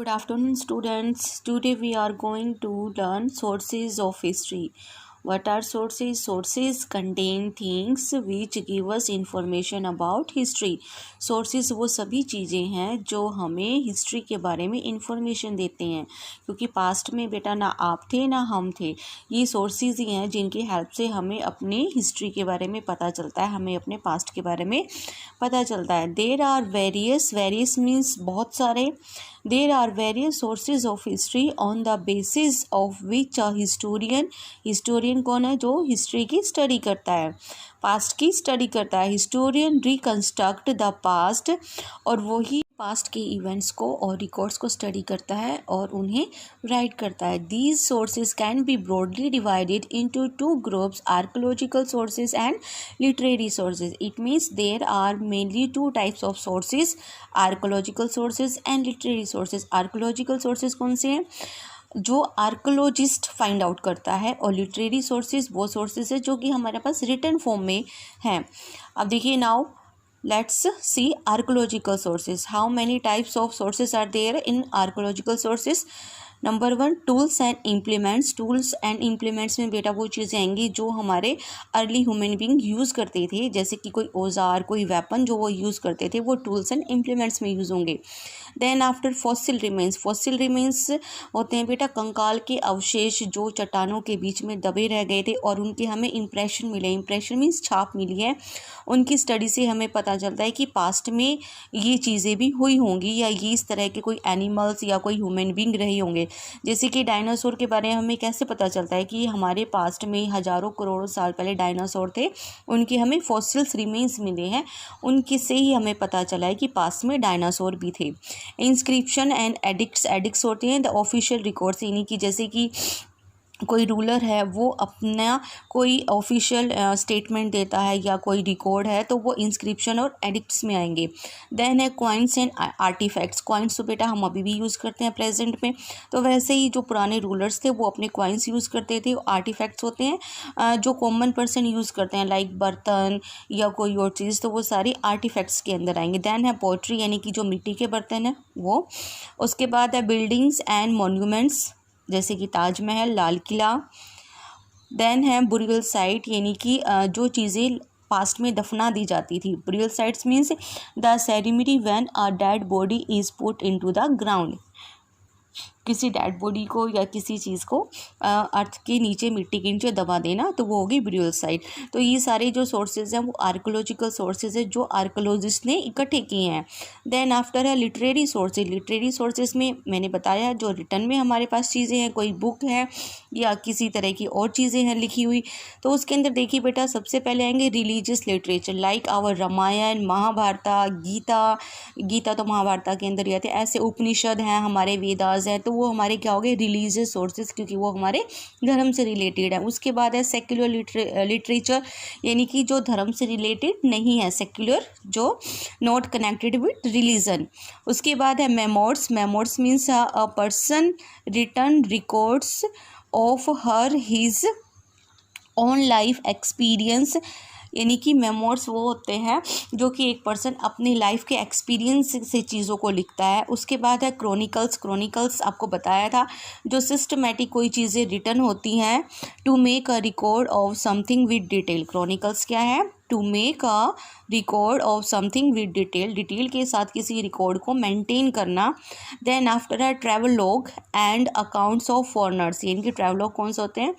Good afternoon, students. Today we are going to learn sources of history. What are sources? Sources contain things which give us information about history. Sources वो सभी चीज़ें हैं जो हमें history के बारे में इंफॉर्मेशन देते हैं, क्योंकि पास्ट में बेटा ना आप थे ना हम थे. ये सोर्सेज ही हैं जिनकी हेल्प से हमें अपने हिस्ट्री के बारे में पता चलता है, हमें अपने पास्ट के बारे में पता चलता है. देर आर वेरियस मीन्स बहुत सारे. There are various sources of history on the basis of which a historian कौन है? जो हिस्ट्री की स्टडी करता है, पास्ट की स्टडी करता है. हिस्टोरियन रिकन्स्ट्रक्ट द पास्ट, और वही पास्ट के इवेंट्स को और रिकॉर्ड्स को स्टडी करता है और उन्हें राइट करता है. These sources can be broadly divided into two groups, archaeological sources and literary sources. It means there are mainly two types of sources, archaeological sources and literary sources. Archaeological sources कौन से हैं? जो archaeologist find out करता है, और literary sources वो sources है जो कि हमारे पास रिटन फॉर्म में हैं. अब देखिए, now let's see archaeological sources. How many types of sources are there in archaeological sources? Number 1, tools and implements. Tools and implements में बेटा वो चीज़ें आएंगी जो हमारे अर्ली ह्यूमन बींग यूज़ करते थे, जैसे कि कोई औजार, कोई वेपन जो वो यूज़ करते थे, वो टूल्स एंड इम्प्लीमेंट्स में यूज़ होंगे. Then after fossil remains. Fossil remains होते हैं बेटा कंकाल के अवशेष जो चट्टानों के बीच में दबे रह गए थे और उनके हमें इंप्रेशन मिले. इंप्रेशन मीन्स छाप मिली है. उनकी स्टडी से हमें पता चलता है कि पास्ट में ये चीज़ें भी हुई होंगी, या ये इस तरह के कोई एनिमल्स या कोई ह्यूमन बींग रहे होंगे. जैसे कि डायनासोर के बारे में हमें कैसे पता चलता है कि हमारे पास्ट में हज़ारों करोड़ों साल पहले डायनासोर थे, उनके हमें फॉसिल्स रिमेन्स मिले हैं, उनके से ही हमें पता चला है कि पास्ट में डायनासोर भी थे. इंस्क्रिप्शन एंड एडिक्ट्स होते हैं द ऑफिशियल रिकॉर्ड्स, यानी कि जैसे कि कोई रूलर है वो अपना कोई ऑफिशियल स्टेटमेंट देता है या कोई रिकॉर्ड है, तो वो इंस्क्रिप्शन और एडिक्ट्स में आएंगे. देन है कॉइन्स एंड आर्टिफैक्ट्स. कॉइन्स तो बेटा हम अभी भी यूज़ करते हैं प्रेजेंट में, तो वैसे ही जो पुराने रूलर्स थे वो अपने कॉइन्स यूज़ करते थे. आर्टिफैक्ट्स होते हैं जो कॉमन पर्सन यूज़ करते हैं, लाइक बर्तन या कोई और चीज़, तो वो सारी आर्टिफैक्ट्स के अंदर आएंगे. देन है पोट्री, यानी कि जो मिट्टी के बर्तन हैं वो. उसके बाद है बिल्डिंग्स एंड मॉन्यूमेंट्स, जैसे कि ताजमहल, लाल किला. देन है बुरियल साइट, यानी कि जो चीज़ें पास्ट में दफना दी जाती थी. Burial sites means the ceremony when a dead body is put into the ground. किसी डेड बॉडी को या किसी चीज़ को अर्थ के नीचे, मिट्टी के नीचे दबा देना, तो वो होगी बुरियल साइट. तो ये सारे जो सोर्सेज हैं वो आर्कोलॉजिकल सोर्सेज है जो आर्कोलॉजिस्ट ने इकट्ठे किए हैं. देन आफ्टर है लिटरेरी सोर्सेज. लिटरेरी सोर्सेज में मैंने बताया जो रिटर्न में हमारे पास चीज़ें हैं, कोई बुक है या किसी तरह की और चीज़ें हैं लिखी हुई, तो उसके अंदर देखिए बेटा सबसे पहले आएंगे religious literature, like our Ramayana, Mahabharata, Gita तो महाभारत के अंदर ही आते हैं. ऐसे उपनिषद हैं, हमारे वेदास हैं, तो वो हमारे क्या हो गए? रिलीजियस सोर्सेज, क्योंकि वो हमारे धर्म से रिलेटेड है. उसके बाद है सेक्युलर लिटरेचर, यानी कि जो धर्म से रिलेटेड नहीं है, सेक्युलर, जो नॉट कनेक्टेड विद रिलीजन. उसके बाद है memoirs. Memoirs means a person return records of her his on life experience, यानी कि मेमोर्स वो होते हैं जो कि एक पर्सन अपनी लाइफ के एक्सपीरियंस से चीज़ों को लिखता है. उसके बाद है क्रॉनिकल्स. क्रॉनिकल्स आपको बताया था जो सिस्टमेटिक कोई चीज़ें रिटर्न होती हैं to make a record of something with detail. Chronicles क्या है? To make a record of something with detail, detail के साथ किसी रिकॉर्ड को मेंटेन करना. देन आफ्टर है travel log and accounts of foreigners, यानी कि ट्रैवल लॉग कौन से होते हैं?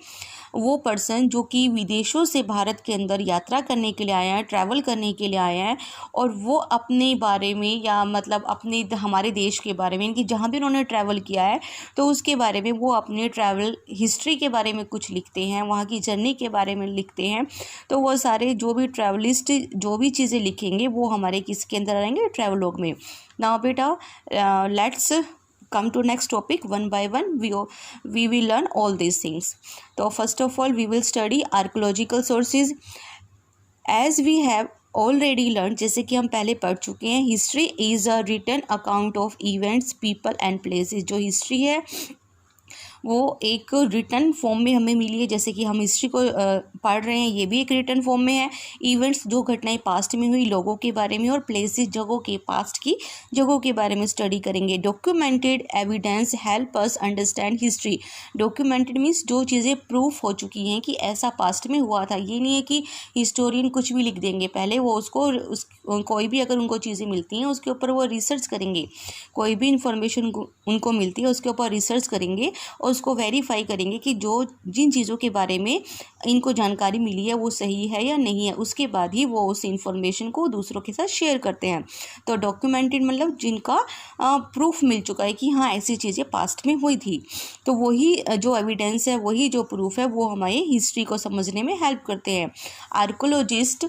वो पर्सन जो कि विदेशों से भारत के अंदर यात्रा करने के लिए आए हैं, ट्रैवल करने के लिए आए हैं, और वो अपने बारे में या मतलब अपने हमारे देश के बारे में, यानी कि जहाँ भी उन्होंने ट्रैवल किया है तो उसके बारे में वो अपने ट्रैवल हिस्ट्री के बारे में कुछ लिखते हैं, वहाँ की जर्नी के बारे में लिखते हैं. तो वो सारे जो भी ट्रैवलिस्ट जो भी चीज़ें लिखेंगे वो हमारे किसके अंदर आएंगे? ट्रैवलॉग में. नाउ बेटा let's come to next topic. One by one we will learn all these things. So first of all we will study archaeological sources. As we have already learned, जैसे कि हम पहले पढ़ चुके हैं, history is a written account of events, people and places. जो history है वो एक रिटन फॉर्म में हमें मिली है, जैसे कि हम हिस्ट्री को पढ़ रहे हैं, ये भी एक रिटन फॉर्म में है। इवेंट्स जो घटनाएं पास्ट में हुई, लोगों के बारे में, और प्लेसेस जगहों के, पास्ट की जगहों के बारे में स्टडी करेंगे। Documented evidence help us understand history. Documented means जो चीज़ें प्रूफ हो चुकी हैं कि ऐसा पास्ट में हुआ था। ये नहीं है कि हिस्टोरियन कुछ भी लिख देंगे, पहले वो उसको कोई भी अगर उनको चीज़ें मिलती हैं उसके ऊपर वो रिसर्च करेंगे, कोई भी इंफॉर्मेशन उनको मिलती है उसके ऊपर रिसर्च करेंगे और उसको वेरीफाई करेंगे कि जो जिन चीज़ों के बारे में इनको जानकारी मिली है वो सही है या नहीं है, उसके बाद ही वो उस इंफॉर्मेशन को दूसरों के साथ शेयर करते हैं। तो डॉक्यूमेंटेड मतलब जिनका प्रूफ मिल चुका है कि हाँ ऐसी चीज़ें पास्ट में हुई थी। तो वही जो एविडेंस है, वही जो प्रूफ है, वो हमारे हिस्ट्री को समझने में हेल्प करते हैं। आर्कोलॉजिस्ट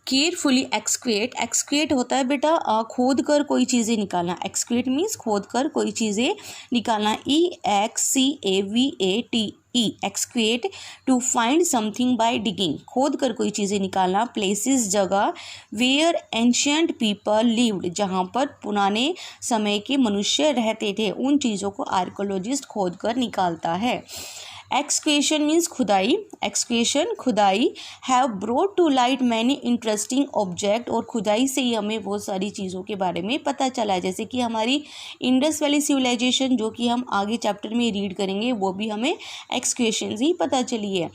केयरफुली एक्सक्वेट होता है बेटा खोद कर कोई चीज़ें निकालना। एक्सक्वेट मीन्स खोद कर कोई चीज़ें निकालना। EXCAVATE excavate to find something by digging, खोद कर कोई चीज़ें निकालना। प्लेसेस जगह, वेयर एंशियंट पीपल लिव्ड, जहाँ पर पुराने समय के मनुष्य रहते थे, उन चीज़ों को आर्कोलॉजिस्ट खोद कर निकालता है। एक्सकेवेशन मीन्स खुदाई। एक्सकेवेशन खुदाई have brought to light many interesting object, और खुदाई से ही हमें बहुत सारी चीज़ों के बारे में पता चला है, जैसे कि हमारी इंडस वैली सिविलाइजेशन जो कि हम आगे चैप्टर में रीड करेंगे, वो भी हमें एक्सकेवेशन से ही पता चली है।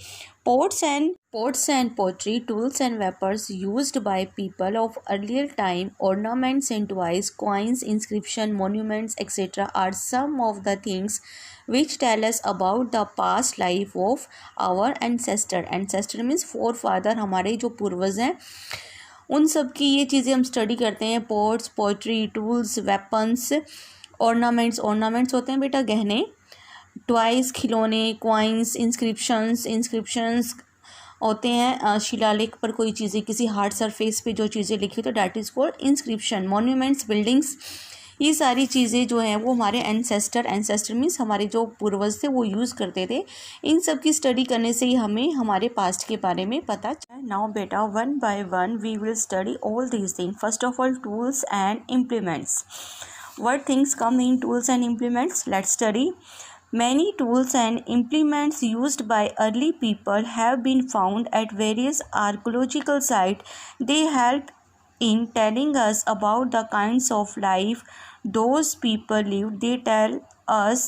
Pots and pottery, tools and weapons used by people of earlier time, ornaments and toys, coins, inscription, monuments, etc. are some of the things which tell us about the past life of our ancestor. Ancestor means forefather, हमारे जो पूर्वज हैं उन सब की ये चीज़ें हम स्टडी करते हैं। Pots, pottery, tools, weapons, ornaments होते हैं बेटा गहने, टॉयज़ खिलौने, कॉइन्स, इंस्क्रिप्शंस होते हैं शिलालेख पर कोई चीज़ें, किसी हार्ड सरफेस पे जो चीज़ें लिखी तो that is called inscription. Monuments, buildings, ये सारी चीज़ें जो हैं वो हमारे एंसेस्टर मीन्स हमारे जो पूर्वज थे वो यूज़ करते थे। इन सब की स्टडी करने से ही हमें हमारे पास्ट के बारे में पता चला। नाउ बेटा one by one we will study all these things. First of all tools and implements. What things come in tools and implements? Let's study. Many tools and implements used by early people have been found at various archaeological sites. They help in telling us about the kinds of life those people lived. They tell us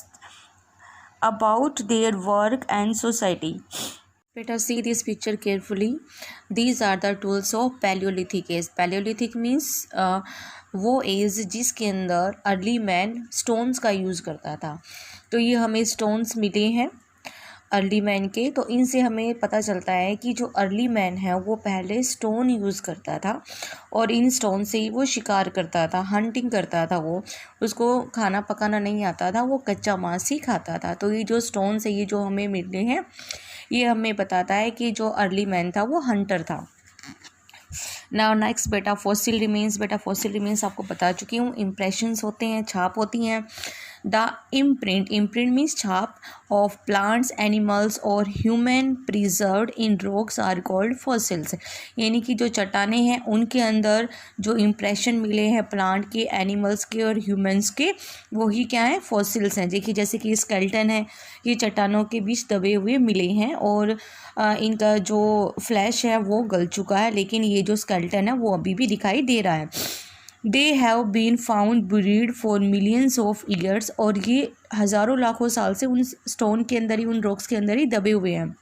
about their work and society. Let us see this picture carefully. These are the tools of Paleolithic age. Paleolithic means वो as जिसके अंदर early man stones का use करता था। तो ये हमें stones मिले हैं अर्ली मैन के, तो इनसे हमें पता चलता है कि जो अर्ली मैन है वो पहले स्टोन यूज़ करता था और इन स्टोन से ही वो शिकार करता था, हंटिंग करता था। वो उसको खाना पकाना नहीं आता था, वो कच्चा मांस ही खाता था। तो ये जो स्टोन्स है ये जो हमें मिले हैं ये हमें बताता है कि जो अर्ली मैन था वो हंटर था। नाउ नेक्स्ट बेटा फॉसिल रिमेन्स। बेटा फॉसिल रिमेन्स आपको बता चुकी हूँ, इम्प्रेशंस होते हैं, छाप होती हैं। द इम्प्रिंट मीन्स छाप ऑफ प्लांट्स, एनिमल्स और human preserved in rocks are called fossils. यानी कि जो चट्टानें हैं उनके अंदर जो इम्प्रेशन मिले हैं प्लांट के, एनिमल्स के और ह्यूमंस के, वही क्या है, फॉसिल्स हैं। देखिए जैसे कि स्केलेटन है, ये चट्टानों के बीच दबे हुए मिले हैं और इनका जो फ्लैश है वो गल चुका है, लेकिन ये जो स्केलेटन है वो अभी भी दिखाई दे रहा है। They have been found buried for millions of years, और ये हज़ारों लाखों साल से उन स्टोन के अंदर ही, उन रॉक्स के अंदर ही दबे हुए हैं।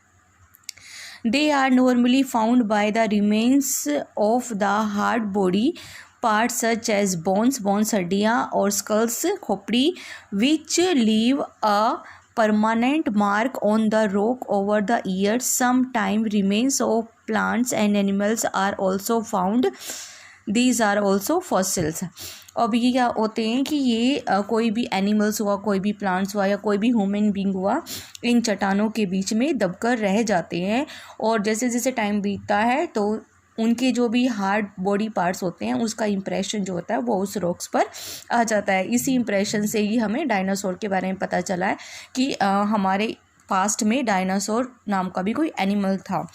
They are normally found by the remains of the hard body part such as bones हड्डियाँ और स्कल्स खोपड़ी, विच लीव अ permanent mark on the rock over the years. Sometime remains of plants and animals are also found. These are also fossils. अब ये क्या होते हैं कि ये कोई भी एनिमल्स हुआ, कोई भी प्लांट्स हुआ या कोई भी ह्यूमन बींग हुआ, इन चट्टानों के बीच में दबकर रह जाते हैं और जैसे जैसे टाइम बीतता है तो उनके जो भी हार्ड बॉडी पार्ट्स होते हैं उसका इम्प्रेशन जो होता है वो उस रॉक्स पर आ जाता है। इसी इम्प्रेशन से ही हमें डायनासोर के बारे में पता चला है कि हमारे पास्ट में डायनासोर नाम का भी कोई एनिमल था।